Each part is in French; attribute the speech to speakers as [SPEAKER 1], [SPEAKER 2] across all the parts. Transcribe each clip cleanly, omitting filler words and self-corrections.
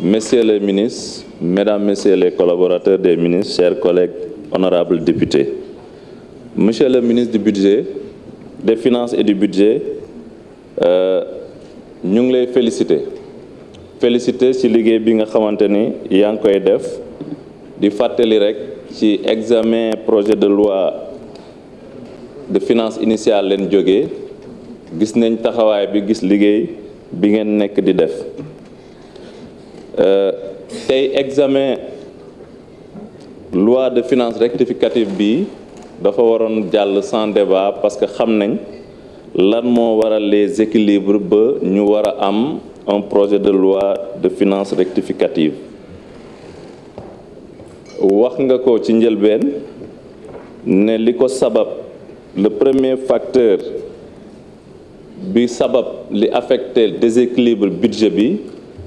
[SPEAKER 1] Messieurs les ministres, Mesdames, Messieurs les collaborateurs des ministres, chers collègues, honorables députés. Monsieur le ministre du Budget, des Finances et du Budget, ñu ngi lay féliciter ci liggéey bi nga xamante ni yaa ngi koy def di fàttali rek ci examen projet de loi de finances initiale leen jógee gis nañ taxawaay bi gis liggéey bi ngeen nekk di def tey examen loi de finances rectificative bi dafa waroon jàll sans débat parce que xam nañ lan moo waral les équilibres ba ñu war a am un projet de loi de finances rectificative wax nga ko ci njëlbeen ne li ko sabab le premier facteur bi sabab li affecté déséquilibre budget bi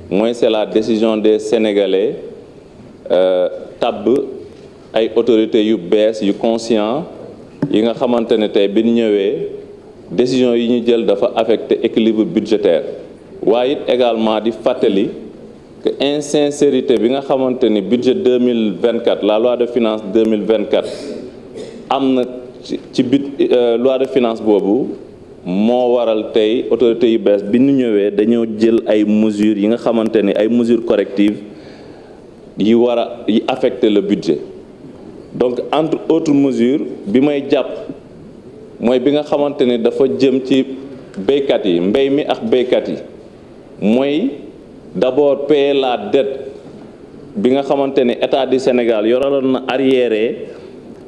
[SPEAKER 1] mooy c'est la décision des Sénégalais tabb ay autorités yu bees yu conscient yi nga xamante ne tey bi ñu ñëwee décision yi ñu jël dafa affecté équilibre budgétaire waaye it également di fàttali que insincérité bi nga xamante ni budget 2024 la loi de finances 2024 am na ci loi de finance boobu moo waral tey autorités yu bees bi ñu ñëwee dañoo jël ay mesures yi nga xamante ni ay mesures correctives yi affecté le budget donc entre autres mesures bi may jàpp mooy bi nga xamante ni dafa jëm ci béykat yi mbéy mi ak béykat yi mooy d'abord payer la dette bi nga xamante ni État du Sénégal yoraloon na arriéré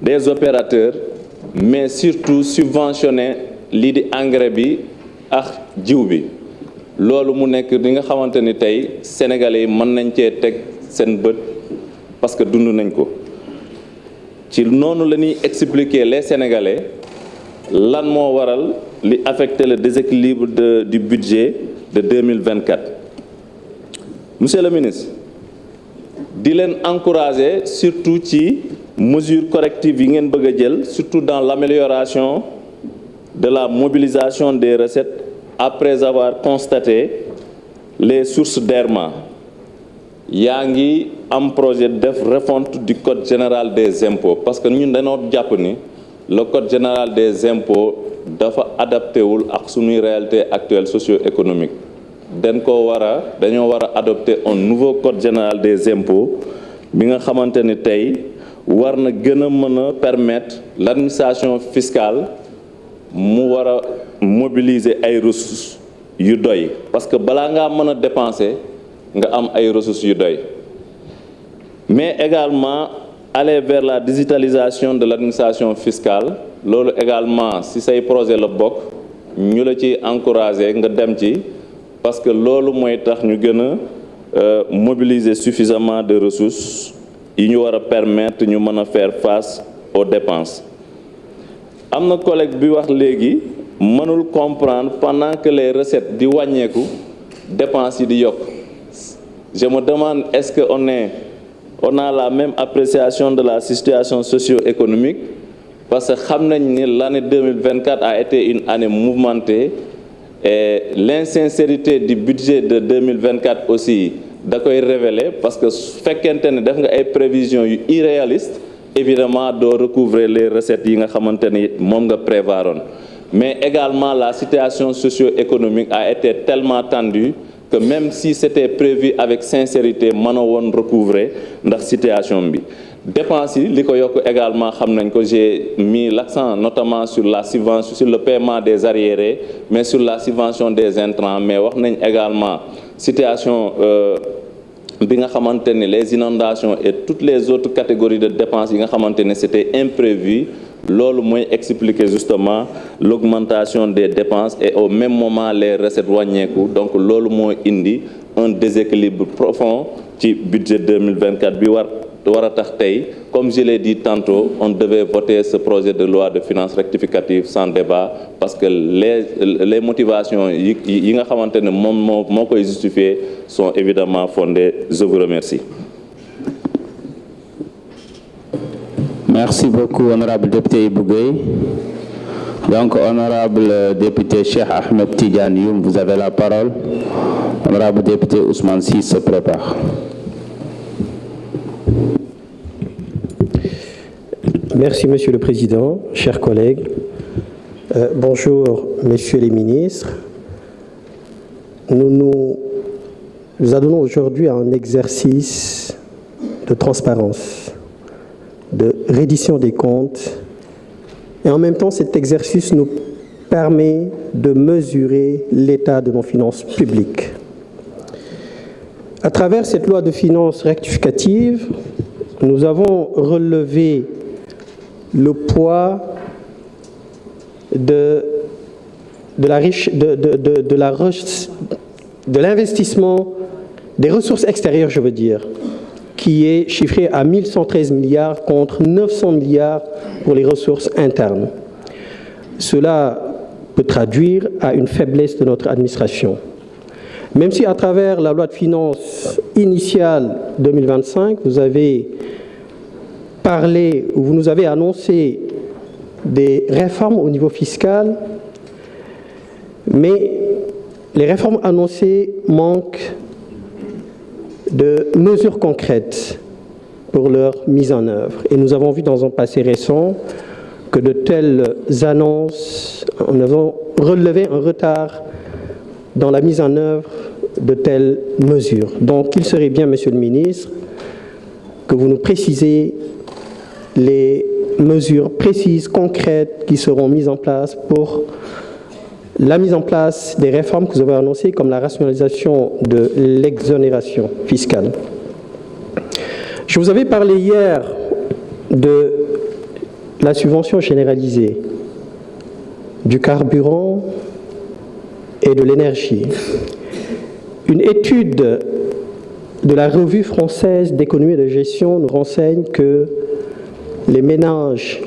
[SPEAKER 1] des opérateurs mais surtout subventionner lii di engrais bi ak jiw bi loolu mu nekk li nga xamante ni tey sénégalais yi mën nañ cee teg seen bët parce que dund nañ ko ci noonu la ñuy expliquer les sénégalais lan moo waral li affecté le déséquilibre du budget de 2024 monsieur le ministre di leen encourager surtout ci mesures correctives yi ngeen bëgg a jël surtout dans l'amélioration de la mobilisation des recettes après avoir constaté les sources d'errement yaa ngi am projet def refonte du code général des impôts parce que ñun dañoo jàpp ni le code général des impôts dafa adapté wul ak suñuy réalité actuelle socio-économique dañoo war a adopter un nouveau code général des impôts bi nga xamante ni tey war na gën a mën a permettre l'administration fiscale mu war a mobiliser ay ressources yu doy parce que balaa ngaa mën a dépenser nga am ay ressources yu doy mais également aller vers la digitalisation de l'administration fiscale loolu également si say projet la bokk ñu la ci encourager nga dem ci parce que loolu mooy tax ñu gën a mobiliser suffisamment de ressources yi ñu war a permettre ñu mën a faire face aux dépenses am na collègue bi wax léegi mënul comprendre pendant que les recettes di wàññeeku dépenses yi di yokk je me demande est-ce que on a la même appréciation de la situation socio-économique parce que xam nañ ni l'année 2024 a été une année mouvementée et l'insincérité du budget de 2024 aussi da koy révéler parce que su fekkente ne def nga ay prévisions yu irréalistes évidemment doo recouvrer les recettes yi nga xamante ni moom nga prévoiroon mais également la situation socio-économique a été tellement tendue que même si c'était prévu avec sincérité mënoo woon recouvrer ndax situation bi dépenses yi li ko yokk également xam nañ ko j'ai mis l'accent notamment sur la subvention sur le paiement des arriérés mais sur la subvention des intrants mais wax nañ également situation bi nga xamante ni les inondations et toutes les autres catégories de dépenses yi nga xamante ne c'était imprévu loolu mooy expliquer justement l'augmentation des dépenses et au même moment les recettes wàññeeku donc loolu moo indi un déséquilibre profond ci budget 2024 bi war a tax tey comme je l'ai dit tantôt on devait voter ce projet de loi de finances rectificative sans débat parce que les motivations yi nga xamante ne moom moo koy justifier sont évidemment fondées. Je vous remercie.
[SPEAKER 2] Merci beaucoup, honorable député Ibou Gueye. Donc, honorable député Cheikh Ahmed Tidiane Youm, vous avez la parole Honorable député Ousmane Sy se prépare.
[SPEAKER 3] Merci, Monsieur le Président, chers collègues. Bonjour, Messieurs les ministres. Nous nous adonnons aujourd'hui à un exercice de transparence, de reddition des comptes. Et en même temps, cet exercice nous permet de mesurer l'état de nos finances publiques. À travers cette loi de finances rectificative, nous avons relevé le poids de l'investissement des ressources extérieures, je veux dire, qui est chiffré à 1113 milliards contre 900 milliards pour les ressources internes. Cela peut traduire à une faiblesse de notre administration. Même si à travers la loi de finances initiale 2025, vous avez parlé, ou vous nous avez annoncé des réformes au niveau fiscal, mais les réformes annoncées manquent de mesures concrètes pour leur mise en œuvre. Et nous avons vu dans un passé récent que de telles annonces, nous avons relevé un retard dans la mise en œuvre de telles mesures. Donc il serait bien, Monsieur le ministre, que vous nous précisez les mesures précises, concrètes qui seront mises en place pour la mise en place des réformes que vous avez annoncées, comme la rationalisation de l'exonération fiscale. Je vous avais parlé hier de la subvention généralisée du carburant et de l'énergie. Une étude de la Revue française d'économie et de gestion nous renseigne que les ménages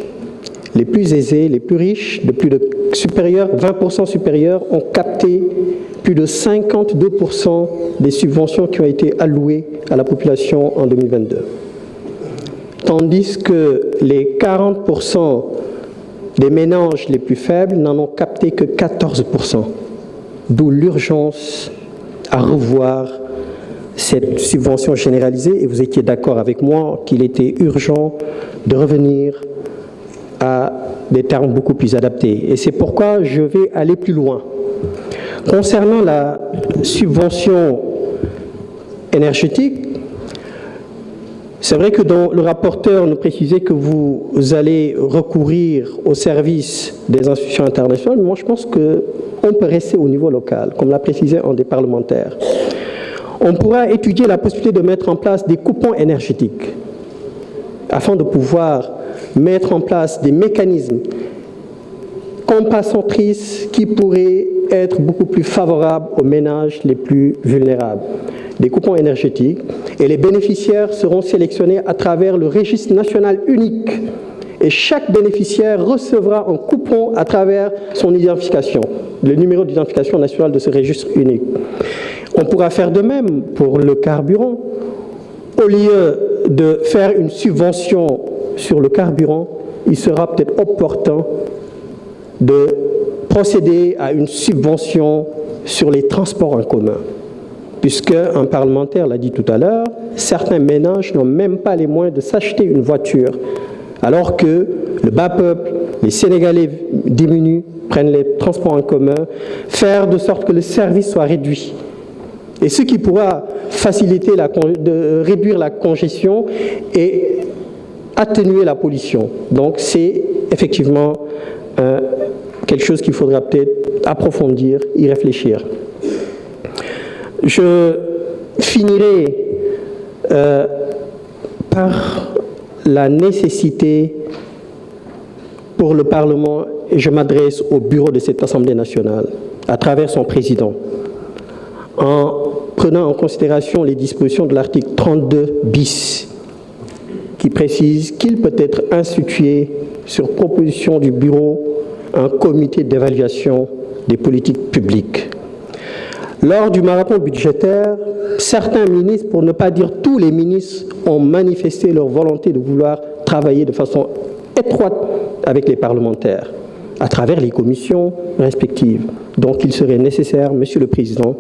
[SPEAKER 3] les plus aisés, les plus riches, de plus de 20% supérieurs, ont capté plus de 52% des subventions qui ont été allouées à la population en 2022. Tandis que les 40% des ménages les plus faibles n'en ont capté que 14%. D'où l'urgence à revoir cette subvention généralisée. Et vous étiez d'accord avec moi qu'il était urgent de revenir à des termes beaucoup plus adaptés. Et c'est pourquoi je vais aller plus loin. Concernant la subvention énergétique, c'est vrai que le rapporteur nous précisait que vous allez recourir au service des institutions internationales, mais moi je pense qu'on peut rester au niveau local, comme l'a précisé un des parlementaires. On pourra étudier la possibilité de mettre en place des coupons énergétiques afin de pouvoir mettre en place des mécanismes compensatrices qui pourraient être beaucoup plus favorables aux ménages les plus vulnérables. Des coupons énergétiques, et les bénéficiaires seront sélectionnés à travers le registre national unique. Et chaque bénéficiaire recevra un coupon à travers son identification, le numéro d'identification nationale de ce registre unique. On pourra faire de même pour le carburant. Au lieu de faire une subvention sur le carburant, il sera peut-être opportun de procéder à une subvention sur les transports en commun. Puisque un parlementaire l'a dit tout à l'heure, certains ménages n'ont même pas les moyens de s'acheter une voiture, alors que le bas peuple, les Sénégalais diminuent, prennent les transports en commun, faire de sorte que le service soit réduit. Et ce qui pourra faciliter, réduire la congestion et atténuer la pollution. Donc c'est effectivement quelque chose qu'il faudra peut-être approfondir, y réfléchir. Je finirai par la nécessité pour le Parlement, et je m'adresse au bureau de cette Assemblée nationale, à travers son président, en prenant en considération les dispositions de l'article 32 bis, qui précise qu'il peut être institué, sur proposition du bureau, un comité d'évaluation des politiques publiques. Lors du marathon budgétaire, certains ministres, pour ne pas dire tous les ministres, ont manifesté leur volonté de vouloir travailler de façon étroite avec les parlementaires, à travers les commissions respectives. Donc il serait nécessaire, Monsieur le Président,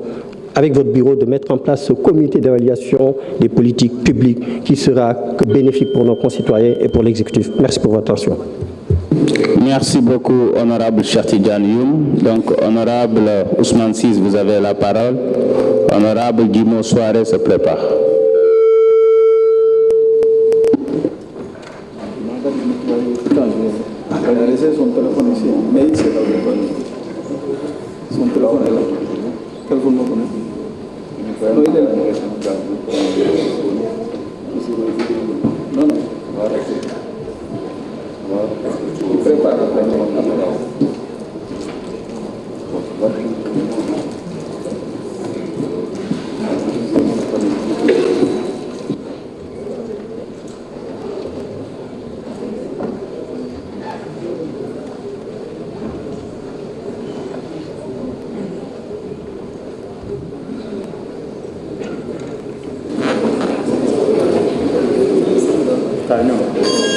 [SPEAKER 3] avec votre bureau, de mettre en place ce comité d'évaluation des politiques publiques qui sera bénéfique pour nos concitoyens et pour l'exécutif. Merci pour votre attention.
[SPEAKER 2] Merci beaucoup, honorable Cheikh Tidiane Youm. Donc, honorable Ousmane Ciss, vous avez la parole. Honorable Guimo Souaré se prépare.
[SPEAKER 4] Son téléphone ici, mais il s'est là. Son téléphone est là. Téléphone me connaît. Non, il est là. Non, non. Prépare.
[SPEAKER 2] Tá, não.